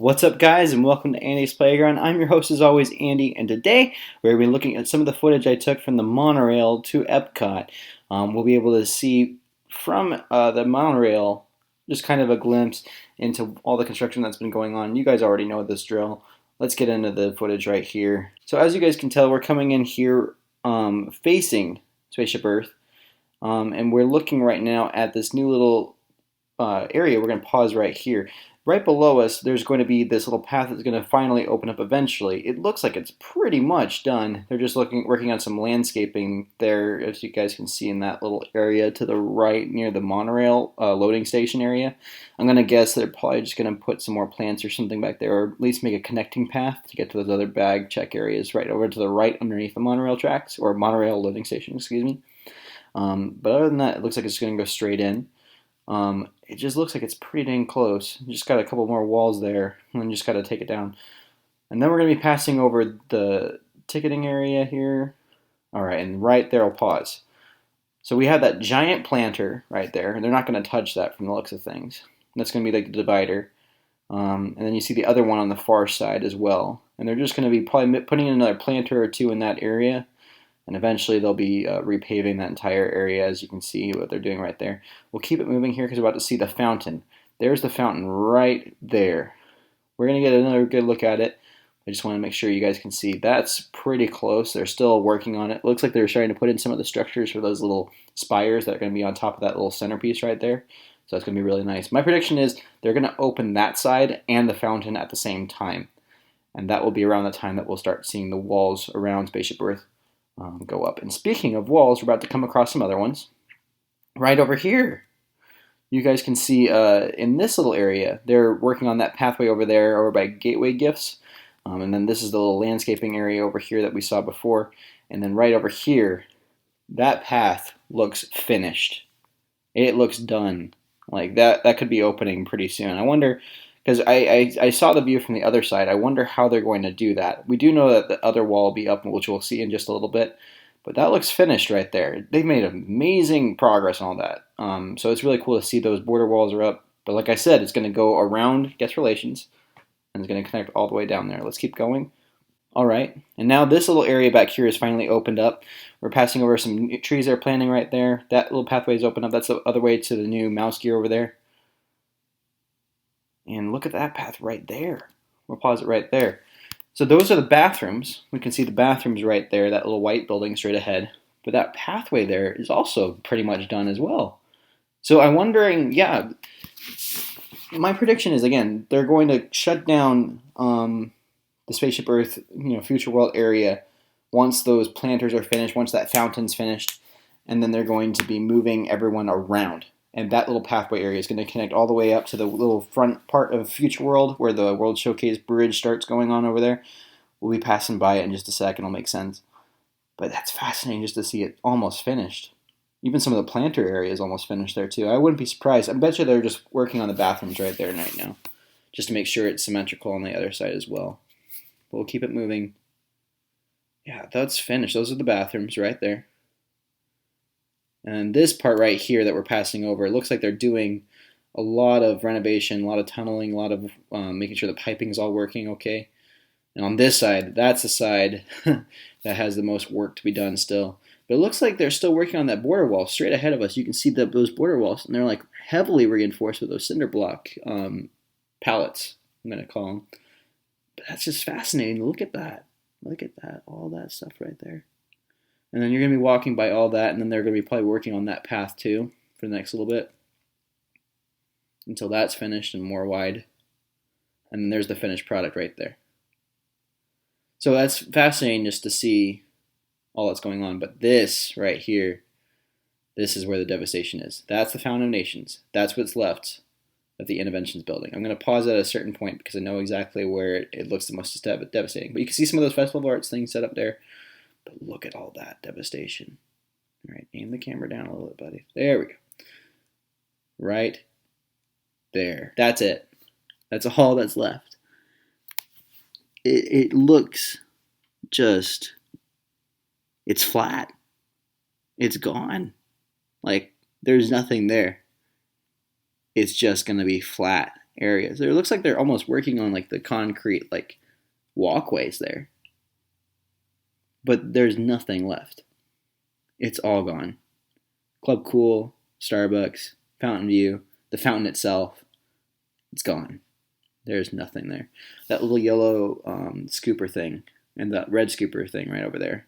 What's up, guys, and welcome to Andy's Playground. I'm your host, as always, Andy, and today we're going to be looking at some of the footage I took from the monorail to Epcot. We'll be able to see from the monorail just kind of a glimpse into all the construction that's been going on. You guys already know this drill. Let's get into the footage right here. So as you guys can tell, we're coming in here facing Spaceship Earth, and we're looking right now at this new little area. We're going to pause right here. Right below us, there's going to be this little path that's going to finally open up eventually. It looks like it's pretty much done. They're just working on some landscaping there, as you guys can see in that little area to the right near the monorail loading station area. I'm going to guess they're probably just going to put some more plants or something back there, or at least make a connecting path to get to those other bag check areas right over to the right underneath the monorail tracks, or monorail loading station, excuse me. But other than that, it looks like it's going to go straight in. It just looks like it's pretty dang close. Just got a couple more walls there, and then just got to take it down. And then we're going to be passing over the ticketing area here. All right, and right there I'll pause. So we have that giant planter right there. They're not going to touch that from the looks of things. That's going to be like the divider. And then you see the other one on the far side as well. And they're just going to be probably putting in another planter or two in that area. And eventually they'll be repaving that entire area, as you can see what they're doing right there. We'll keep it moving here because we're about to see the fountain. There's the fountain right there. We're going to get another good look at it. I just want to make sure you guys can see. That's pretty close. They're still working on it. Looks like they're starting to put in some of the structures for those little spires that are going to be on top of that little centerpiece right there. So that's going to be really nice. My prediction is they're going to open that side and the fountain at the same time. And that will be around the time that we'll start seeing the walls around Spaceship Earth go up. And speaking of walls, we're about to come across some other ones. Right over here, you guys can see in this little area, they're working on that pathway over there, over by Gateway Gifts. And then this is the little landscaping area over here that we saw before. And then right over here, that path looks finished. It looks done. Like that could be opening pretty soon. I wonder, because I saw the view from the other side. I wonder how they're going to do that. We do know that the other wall will be up, which we'll see in just a little bit. But that looks finished right there. They've made amazing progress on all that. So it's really cool to see those border walls are up. But like I said, it's going to go around guest relations, and it's going to connect all the way down there. Let's keep going. All right. And now this little area back here is finally opened up. We're passing over some trees they're planting right there. That little pathway is opened up. That's the other way to the new mouse gear over there. And look at that path right there. We'll pause it right there. So those are the bathrooms. We can see the bathrooms right there, that little white building straight ahead. But that pathway there is also pretty much done as well. So I'm wondering, yeah, my prediction is, again, they're going to shut down the Spaceship Earth, Future World area once those planters are finished, once that fountain's finished, and then they're going to be moving everyone around. And that little pathway area is going to connect all the way up to the little front part of Future World where the World Showcase Bridge starts going on over there. We'll be passing by it in just a second. It'll make sense. But that's fascinating just to see it almost finished. Even some of the planter area is almost finished there too. I wouldn't be surprised. I bet you they're just working on the bathrooms right there right now, just to make sure it's symmetrical on the other side as well. But we'll keep it moving. Yeah, that's finished. Those are the bathrooms right there. And this part right here that we're passing over, it looks like they're doing a lot of renovation, a lot of tunneling, a lot of making sure the piping is all working okay. And on this side, that's the side that has the most work to be done still. But it looks like they're still working on that border wall straight ahead of us. You can see those border walls, and they're like heavily reinforced with those cinder block pallets, I'm going to call them. But that's just fascinating. Look at that. Look at that. All that stuff right there. And then you're going to be walking by all that, and then they're going to be probably working on that path too for the next little bit until that's finished and more wide. And then there's the finished product right there. So that's fascinating just to see all that's going on. But this right here, this is where the devastation is. That's the Fountain of Nations. That's what's left of the INNOVENTIONS building. I'm going to pause at a certain point because I know exactly where it looks the most devastating. But you can see some of those Festival of Arts things set up there. But look at all that devastation. All right, aim the camera down a little bit, buddy. There we go. Right there. That's it. That's all that's left. It looks just, it's flat. It's gone. Like, there's nothing there. It's just going to be flat areas. It looks like they're almost working on like the concrete like walkways there. But there's nothing left. It's all gone. Club Cool, Starbucks, Fountain View, the fountain itself, it's gone. There's nothing there. That little yellow scooper thing and that red scooper thing right over there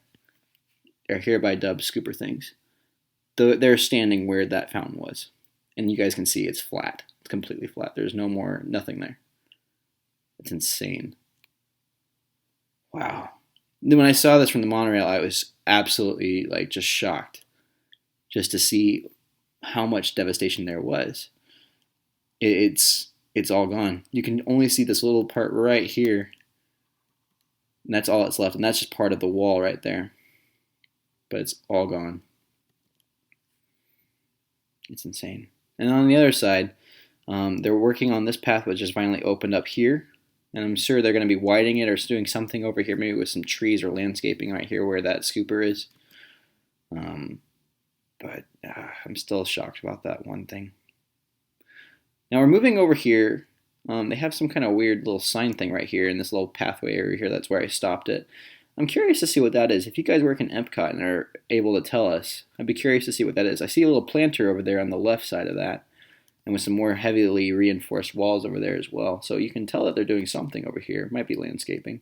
are hereby dubbed scooper things. They're standing where that fountain was. And you guys can see it's flat. It's completely flat. There's nothing there. It's insane. Wow. Then when I saw this from the monorail, I was absolutely like just shocked just to see how much devastation there was. It's all gone. You can only see this little part right here. And that's all that's left. And that's just part of the wall right there. But it's all gone. It's insane. And on the other side, they're working on this path which just finally opened up here. And I'm sure they're going to be widening it or doing something over here, maybe with some trees or landscaping right here where that scooper is. But I'm still shocked about that one thing. Now we're moving over here. They have some kind of weird little sign thing right here in this little pathway area here. That's where I stopped it. I'm curious to see what that is. If you guys work in Epcot and are able to tell us, I'd be curious to see what that is. I see a little planter over there on the left side of that, and with some more heavily reinforced walls over there as well. So you can tell that they're doing something over here. It might be landscaping.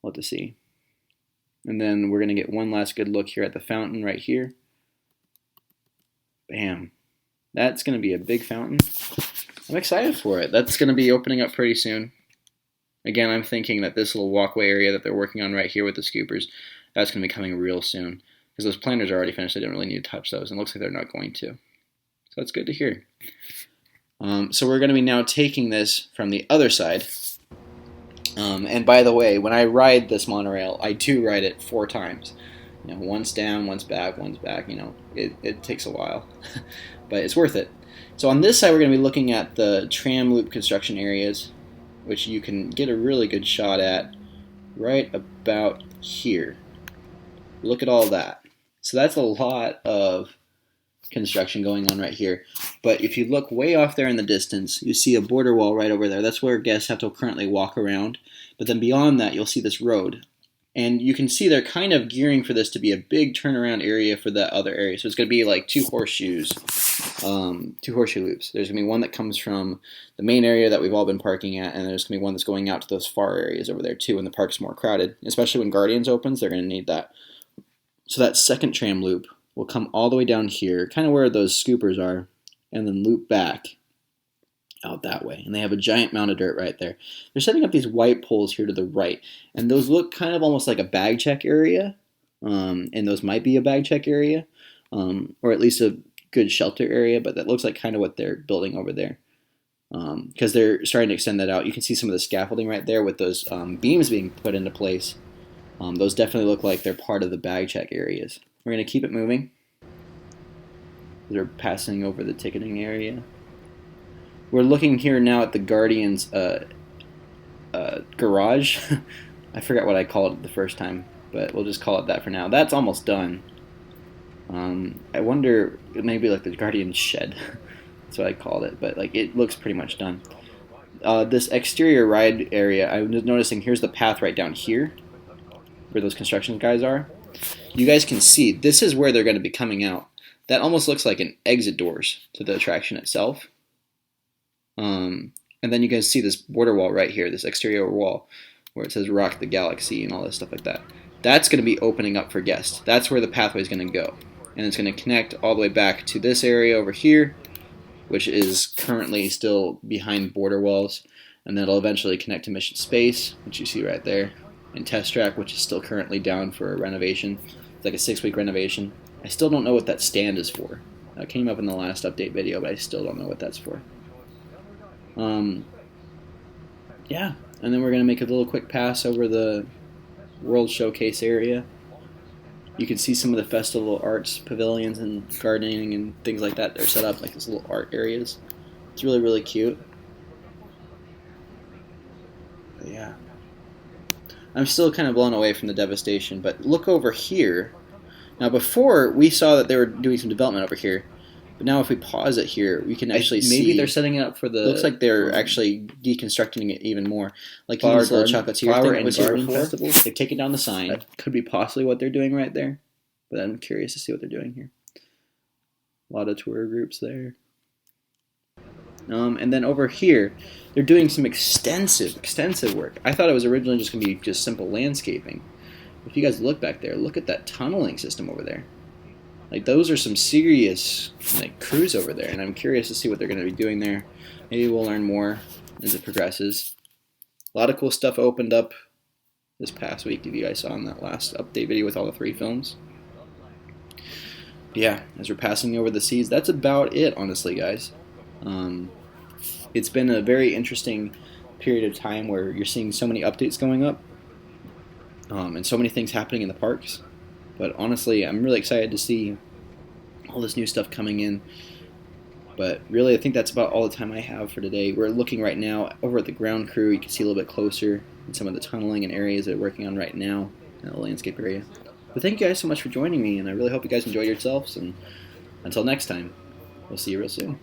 We'll have to see. And then we're going to get one last good look here at the fountain right here. Bam. That's going to be a big fountain. I'm excited for it. That's going to be opening up pretty soon. Again, I'm thinking that this little walkway area that they're working on right here with the scoopers, that's going to be coming real soon. Because those planters are already finished. They didn't really need to touch those. And it looks like they're not going to. So that's good to hear. So we're going to be now taking this from the other side. And by the way, when I ride this monorail, I do ride it 4 times. You know, once down, once back, once back. You know, it takes a while. But it's worth it. So on this side, we're going to be looking at the tram loop construction areas, which you can get a really good shot at right about here. Look at all that. So that's a lot of construction going on right here. But if you look way off there in the distance, you see a border wall right over there. That's where guests have to currently walk around. But then beyond that, you'll see this road. And you can see they're kind of gearing for this to be a big turnaround area for that other area. So it's going to be like 2 horseshoes, 2 horseshoe loops. There's going to be one that comes from the main area that we've all been parking at, and there's going to be one that's going out to those far areas over there too when the park's more crowded. Especially when Guardians opens, they're going to need that. So that second tram loop will come all the way down here, kind of where those scoopers are, and then loop back out that way. And they have a giant mound of dirt right there. They're setting up these white poles here to the right, and those look kind of almost like a bag check area, and those might be a bag check area, or at least a good shelter area, but that looks like kind of what they're building over there, because they're starting to extend that out. You can see some of the scaffolding right there with those beams being put into place. Those definitely look like they're part of the bag check areas. We're going to keep it moving. They're passing over the ticketing area. We're looking here now at the Guardians garage. I forgot what I called it the first time, but we'll just call it that for now. That's almost done. I wonder, maybe like the Guardians shed. That's what I called it, but like it looks pretty much done. This exterior ride area, I was noticing here's the path right down here, where those construction guys are. You guys can see this is where they're going to be coming out. That almost looks like an exit doors to the attraction itself. And then you guys see this border wall right here, this exterior wall, where it says Rock the Galaxy and all this stuff like that. That's going to be opening up for guests. That's where the pathway is going to go. And it's going to connect all the way back to this area over here, which is currently still behind border walls. And that'll eventually connect to Mission Space, which you see right there, and Test Track, which is still currently down for a renovation. It's like a 6-week renovation. I still don't know what that stand is for. That came up in the last update video, but I still don't know what that's for. Yeah, and then we're going to make a little quick pass over the World Showcase area. You can see some of the festival arts pavilions and gardening and things like that. They're set up like these little art areas. It's really, really cute. But yeah. I'm still kind of blown away from the devastation, but look over here. Now before, we saw that they were doing some development over here, But now if we pause it here, we can actually see. Maybe they're setting it up for the... Looks like they're actually deconstructing it even more. Like Flower these little Garden- chocolates here. Flower Thing and was here Garden before. Festival. They've taken down the sign. That could be possibly what they're doing right there. But I'm curious to see what they're doing here. A lot of tour groups there. And then over here, they're doing some extensive work. I thought it was originally just going to be just simple landscaping. If you guys look back there, look at that tunneling system over there. Like, those are some serious crews over there, and I'm curious to see what they're going to be doing there. Maybe we'll learn more as it progresses. A lot of cool stuff opened up this past week, if you guys saw in that last update video with all the 3 films. Yeah, as we're passing over the seas, that's about it, honestly, guys. It's been a very interesting period of time where you're seeing so many updates going up, and so many things happening in the parks. But honestly, I'm really excited to see all this new stuff coming in. But really, I think that's about all the time I have for today. We're looking right now over at the ground crew. You can see a little bit closer in some of the tunneling and areas they're working on right now in the landscape area. But thank you guys so much for joining me, and I really hope you guys enjoy yourselves. And until next time, we'll see you real soon.